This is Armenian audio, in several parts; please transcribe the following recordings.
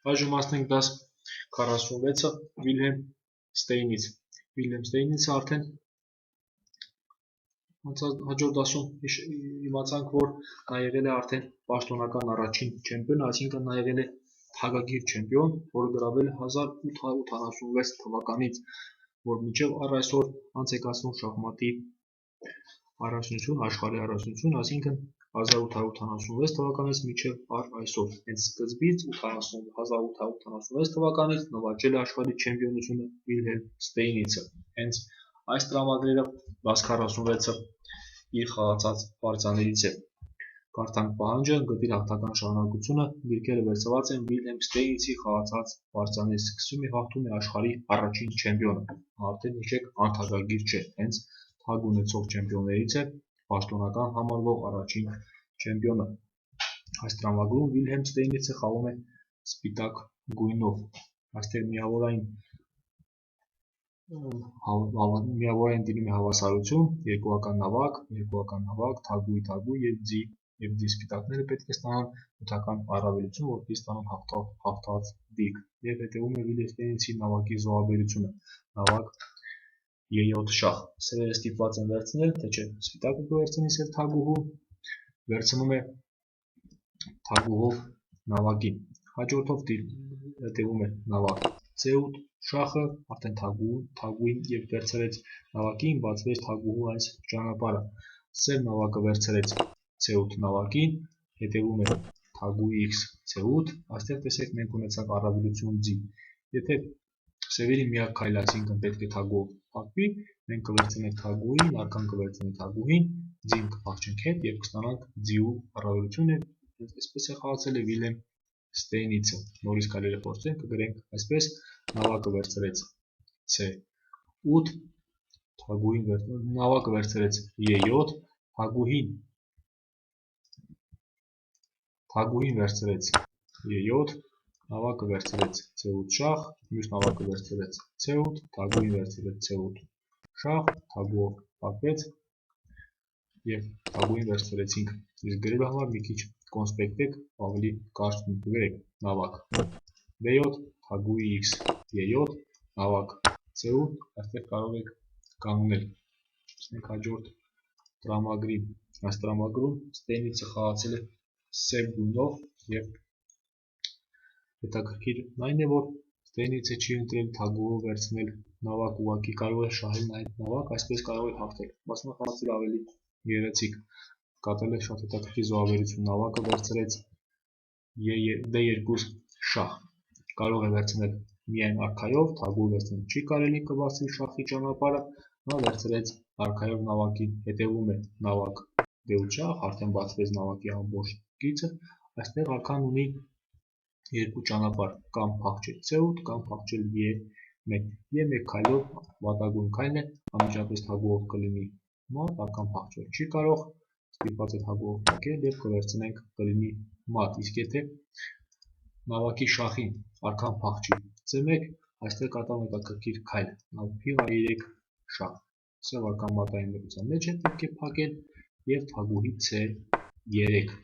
Այժմ հասնենք դաս 46-ը Վիլհելմ Ստեյնից։ Վիլհելմ Ստեյնիցը արդեն հաջորդ դասում իմացանք, որ նա եղել է արդեն պաշտոնական առաջին չեմպիոն, այսինքն նա եղել է թագագիր չեմպիոն, որը գրավել է 1886 թվականից, որ մինչև առ այսօր անց է կացնում շախմատի առաջնություն, աշխարհի առաջնություն, այսինքն 1886 թվականից մինչև առ այսօր։ Հենց սկզբից 1886 թվականից նվաճել է աշխարհի չեմպիոնությունը Վիլհելմ Ստեյնիցը։ Հենց այս տրամադրերը դաս 46-ը իր խաղացած պարծաներից է։ Կարդանք պահանջը, գտիր հաղթական շարունակությունը, գրքերը վերցված են Վիլհելմ Ստեյնիցի խաղացած պարծաներից, սկսում է հաղթում է աշխարհի առաջին չեմպիոնը։ Արդեն հիշեք, անթագագիր չէ, հենց թագ ունեցող չեմպիոններից է պաշտոնական համարվող առաջին չեմպիոնը։ Այս տրամադրում Վիլհելմ Ստեյնիցը խաղում է սպիտակ գույնով։ Այստեղ միավորային դիմում է հավասարություն, երկուական նավակ, թագուհի եւ ձի սպիտակները պետք է ստանան նյութական առավելություն, որպեսզի ստանան հաղթած դիրք։ Եվ հետևում է Վիլհելմ Ստեյնիցի նավակի զոհաբերությունը։ Նավակ Ե7 շախ։ Սերերը ստիպված են վերցնել, թե չէ սպիտակը կվերցնի սև թագուհու, վերցնում է թագուհով նավակին։ Հաջորդով հետևում է նավակ C8 շախը, արդեն թագուհին երբ վերցրեց նավակին, բացվեց թագուհու այս ճանապարհը։ Սև նավակը վերցրեց C8 նավակին, հետևում է թագուհի X C8, այստեղ տեսեք մենք ունեցանք առավելություն ձի։ Եթե սևերի միակ քայլը, այսինքն պետք է թագուհով փակվի, մենք կվերցնենք թագուհին, արքան կվերցնենք թագուհին, ձին կփախչենք հետ եւ կստանանք ձիու առավելությունը։ Այսպես է խաղացել է Վիլհելմ Ստեյնիցը։ Նորից կարելի է փորձենք, կգրենք այսպես. նավակը վերցրեց C8, նավակը վերցրեց E7, թագուհին վերցրեց E7, նավակը վերցրեց C8 շախ, մյուս նավակը վերցրեց C8, թագուհին վերցրեց C8 շախ, թագուհով փակվեց եւ թագուհին վերցրեցինք։ Իսկ գրելու համար մի քիչ կոնսպեկտեք, ավելի կարճ գրեք նավակ D7, թագուհի X E7, նավակ C8, այստեղ կարող եք կանգնել։ Տեսնենք հաջորդ տրամագրին։ Այս տրամագրում Ստեյնիցը խաղացել է սև գույնով եւ հետաքրքիրն այն է, որ Ստեյնիցը չի ընտրել թագուհով վերցնել նավակ, ուղղակի կարող է շահել նաև նավակ, այսպես կարող է հաղթել։ Մասնա խաղացել ավելի գեղեցիկ, կատարել է շատ հետաքրքիր զոհաբերություն, նավակը վերցրեց D2 շախ, կարող է վերցնել միայն արքայով, թագուհը վերցնել չի կարելի, կբացվի շախի ճանապարհը, նա վերցրեց արքայով նավակին, հետևում է նավակ D8 շախ, արդեն բացվեց նավակի ամբողջ գիծը, այստեղ արքան ունի երկու ճանապարհ, կամ փախչել C8, կամ փախչել E1, E1 քայլով վատագույն քայլն է, անմիջապես թագուհով կլինի մատ, արքան փախչել չի կարող, ստիպված է թագուհով փակել եւ կվերցնենք կլինի մատ, իսկ եթե նավակի շախին արքան փախչի C1, այստեղ կատարվում է հետաքրքիր քայլ, փիղ A3 շախ, սև արքան մատային մեկության մեջ է պետք է փակել եւ թագուհի C3,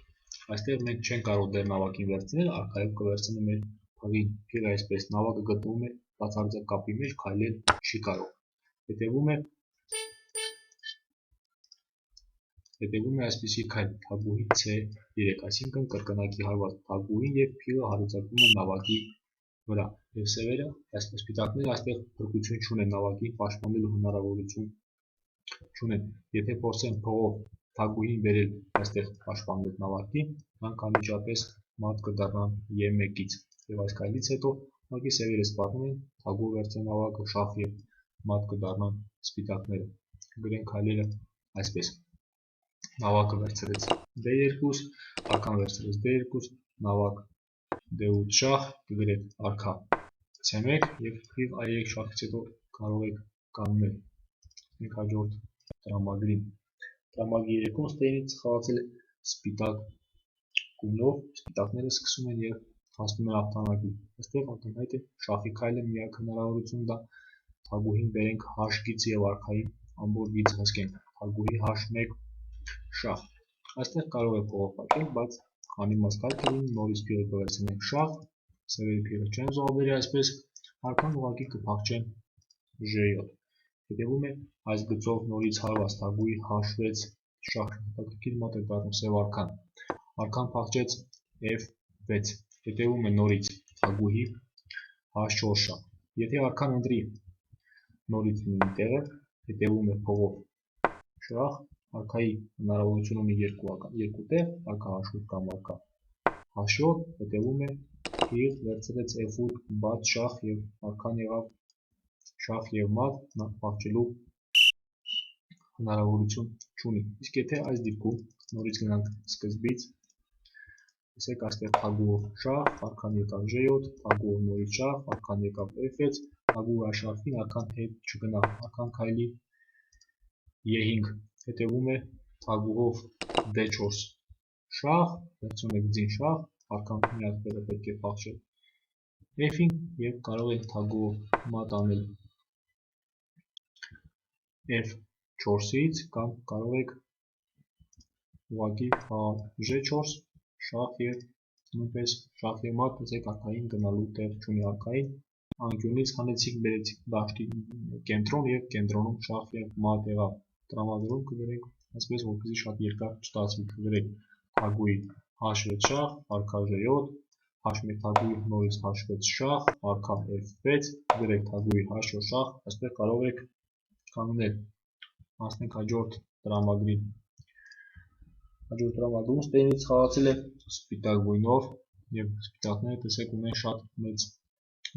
այստեղ մենք չենք կարող դեռ նավակին վերցնել, արքայով կվերցնենք մեր փղին, փիղը այսպես, նավակը գտնվում է բացարձակ կապի մեջ, քայլել չի կարող, հետևում է այսպիսի քայլ, թագուհի C3, այսինքն կրկնակի հարված, թագուհին եւ փիղը հարուցակվում են նավակի վրա, եւ սևերը, այսպես սպիտակները այստեղ փրկություն չունեն, նավակին պաշտպանելու հնարավորություն չունեն։ Եթե փորձեն փողով թագուհին բերել այստեղ պաշտպանվեց նավակին, նրանք անմիջապես մատ կդառնան E1-ից, եւ այս քայլից հետո ուղղակի սևերը սպառնում են, թագուհը վերցրել նավակը շախ եւ մատ կդառնան սպիտակները։ Գրենք քայլերը այսպես. նավակը վերցրեց D2, արքան վերցրեց D2, նավակ D8 շախ, կգրեք արքա C1 եւ փիղ A3 շախից հետո կարող եք կանգնել։ Մենք հաջորդ տրամագրին։ Տրամագրի 3-ում Ստեյնիցը խաղացել է սպիտակ գույնով, սպիտակները սկսում են եւ հասնում են հաղթանակի։ Այստեղ ակնհայտ է շախի քայլը միակ հնարավորություն դա թագուհին բերենք H գիծ եւ արքային ամբողջ գիծը հսկենք։ Թագուհի H1 շախ։ Այստեղ կարող է փողով փակել, բայց անիմաստ քայլ կլինի, նորից փիղը կվերցնենք շախ, սևերի փիղը չեն զոհաբերի այսպես, արքան ուղղակի կփախչեն G7։ Հետևում է այս գծով նորից հարված թագուհի H6 շահ հետաքրքիր մոտ է դառնում սև արքան։ Արքան փախչեց F6, հետևում է նորից թագուհի H4 շահ։ Եթե արքան ընտրի նորից նույն տեղը, հետևում է փողով շահ, արքայի հնարավորություն ունի երկու տեղ, արքա H8 կամ արքա H7, հետևում է փիղ վերցրեց F8 բաց շահ եւ արքան եղավ շահ եւ մատ, նա փախչելու հնարավորություն չունի։ Իսկ եթե այս դեպքում նորից գնանք սկզբից, տեսեք այստեղ թագուհով շահ, արքան եկավ G7, թագուհով նորից շահ, արքան եկավ F6, թագուհի H8-ին արքան հետ չգնա, արքան քայլի E5, հետևում է թագուհով D4 շահ, վերցնում եք ձին շահ, արքան մի հատ տեղը պետք է փախչել F-ին եւ կարող եք թագուհով մատ անել F4-ից կամ կարող եք ուղղակի G4 շահ եւ նույնպես շահ եւ մատ, տեսեք արքային գնալու տեղ չունի, արքային անկյունից հանեցիք, բերեցիք դաշտի կենտրոն եւ կենտրոնում շահ եւ մատ եղավ։ Տրամադրում կգրենք այսպես, որպեսզի շատ երկար չստացվի, կգրենք թագուհի H6 շահ, արքա G7, H1 թագուհի նորից H6 շահ, արքա F6, գրեք թագուհի H4 շահ, այստեղ կարող եք կանգնել։ Անցնենք հաջորդ տրամադրին։ Հաջորդ տրամադրում ստեյնից խաղացել է սպիտակ գույնով եւ սպիտակները տեսեք ունեն շատ մեծ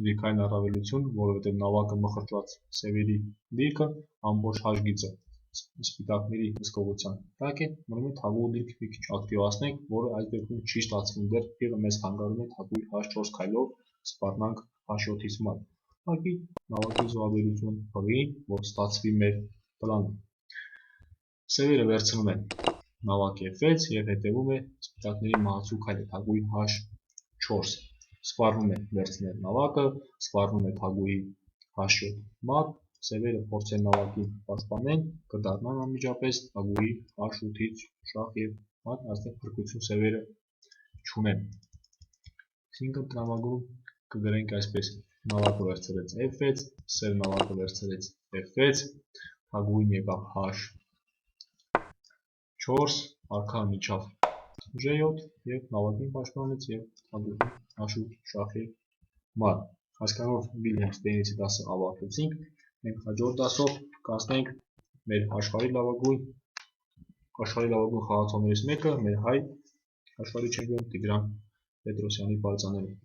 դիրքային առավելություն, որովհետեւ նավակը մխրճված սևերի դիրքը ամբողջ հաշգիծը սպիտակների հսկողության տակ է, մնում է թագուհու դիրքը մի քիչ ակտիվացնենք, որը այս դեպքում չի ստացվում, դեռ փիղը մեզ խանգարում է թագուհի H4 քայլով սպառնանք H7-ից մատ։ Ուղղակի նավակի զոհաբերություն փղին, որ ստացվի մեր պլանը։ Սևերը վերցնում են նավակ F6 եւ հետևում է սպիտակների մահացու քայլը թագուհի H4, սպառնում է վերցնել նավակը, սպառնում է թագուհի H7 մատ, սևերը փորձեն նավակին պաշտպանել, կդառնան անմիջապես թագուհի H8-ից շահ եւ մատ, այստեղ փրկություն սևերը չունեն։ Այսինքն տրամադրում կգրենք այսպես. նավակը վերցրեց F6, սև նավակը վերցրեց F6, թագուհին եկավ H4, արքան իջավ G7 եւ նավակին պաշտպանեց եւ թագուհին H8 շահ եւ մատ։ Այսքանով Վիլհելմ Ստեյնիցի դասը ավարտեցինք։ Մենք հաջորդ դասով կանցնենք մեր աշխարհի լավագույն խաղացողներից մեկը, մեր հայ աշխարհի չեմպիոն Տիգրան Պետրոսյանի պարծաները։